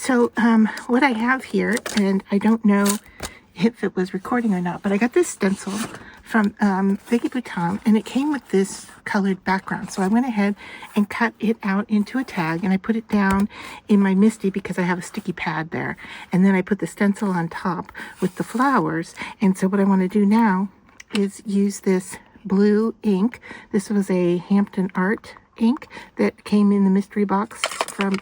So what I have here, and I don't know if it was recording or not, but I got this stencil from Vicky Bouton, and it came with this colored background. So I went ahead and cut it out into a tag, and I put it down in my Misty because I have a sticky pad there. And then I put the stencil on top with the flowers. And so what I want to do now is use this blue ink. This was a Hampton Art ink that came in the mystery box from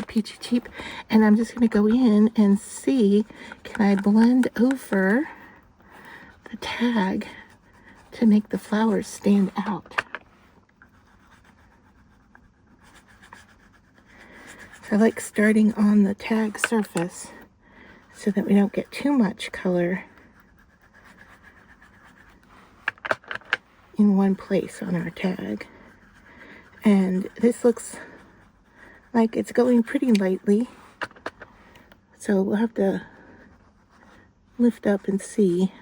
Peachy Cheap, and I'm just going to go in and see, can I blend over the tag to make the flowers stand out. So I like starting on the tag surface so that we don't get too much color in one place on our tag. And this looks like it's going pretty lightly, so we'll have to lift up and see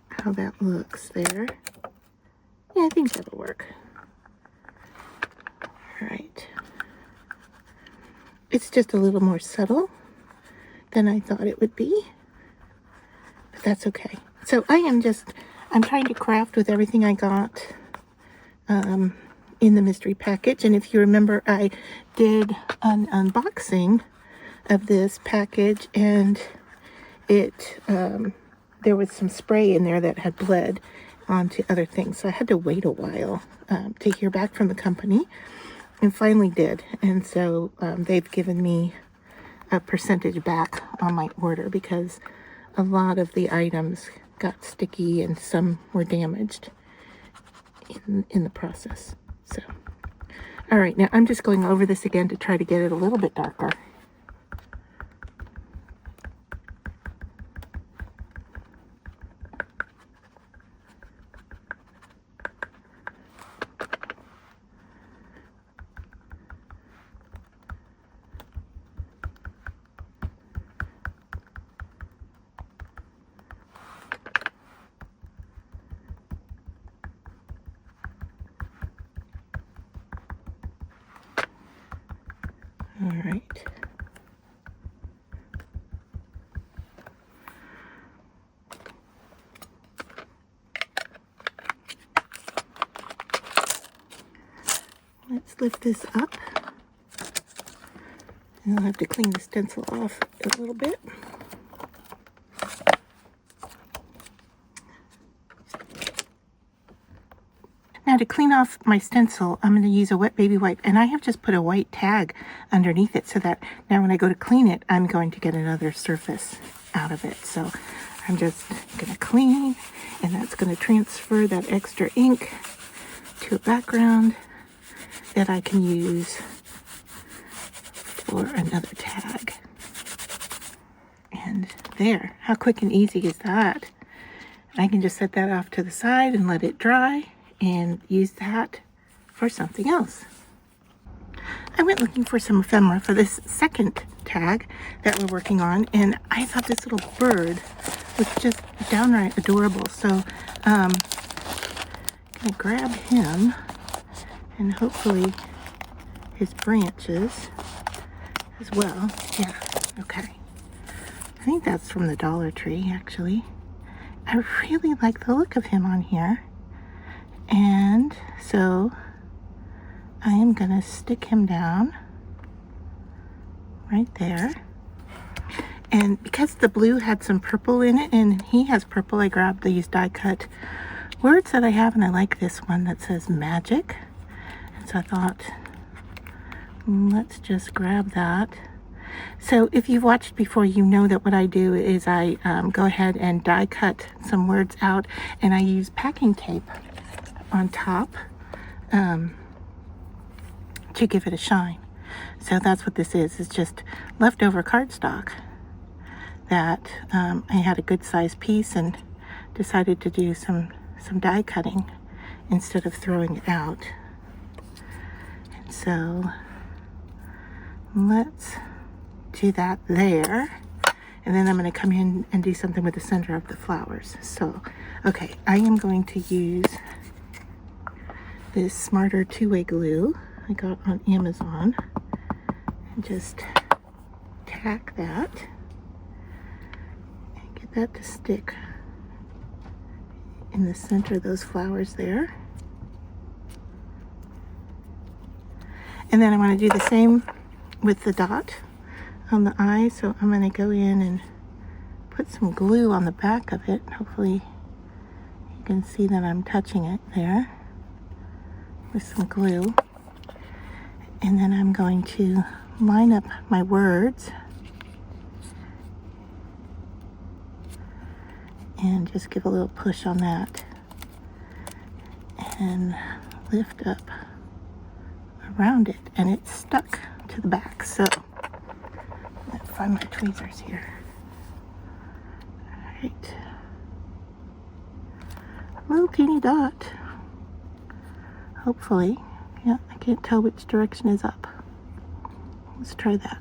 how that looks there. Yeah, I think that'll work. All right. It's just a little more subtle than I thought it would be, but that's okay. So I'm trying to craft with everything I got in the mystery package. And if you remember, I did an unboxing of this package, and it there was some spray in there that had bled onto other things, so I had to wait a while to hear back from the company, and finally did. And so they've given me a percentage back on my order because a lot of the items got sticky and some were damaged in the process. So, all right, now I'm just going over this again to try to get it a little bit darker. All right. Let's lift this up. And I'll have to clean the stencil off a little bit. Now to clean off my stencil, I'm going to use a wet baby wipe, and I have just put a white tag underneath it so that now when I go to clean it, I'm going to get another surface out of it. So I'm just going to clean, and that's going to transfer that extra ink to a background that I can use for another tag. And there, how quick and easy is that? I can just set that off to the side and let it dry and use that for something else. I went looking for some ephemera for this second tag that we're working on, and I thought this little bird was just downright adorable. So I'm gonna grab him, and hopefully his branches as well. Yeah, okay. I think that's from the Dollar Tree, actually. I really like the look of him on here. And so I am going to stick him down right there. And because the blue had some purple in it, and he has purple, I grabbed these die cut words that I have, and I like this one that says magic. And so I thought, let's just grab that. So if you've watched before, you know that what I do is I go ahead and die cut some words out, and I use packing tape on top to give it a shine. So that's what this is. It's just leftover cardstock that I had a good size piece and decided to do some die cutting instead of throwing it out. And so let's do that there. And then I'm going to come in and do something with the center of the flowers. So, okay, I am going to use this Smarter two-way glue I got on Amazon. and just tack that and get that to stick in the center of those flowers there. And then I want to do the same with the dot on the eye, so I'm going to go in and put some glue on the back of it. Hopefully you can see that I'm touching it there with some glue. And then I'm going to line up my words and just give a little push on that and lift up around it, and it's stuck to the back. So let's find my tweezers here. All right, a little teeny dot, hopefully. Yeah, I can't tell which direction is up. Let's try that.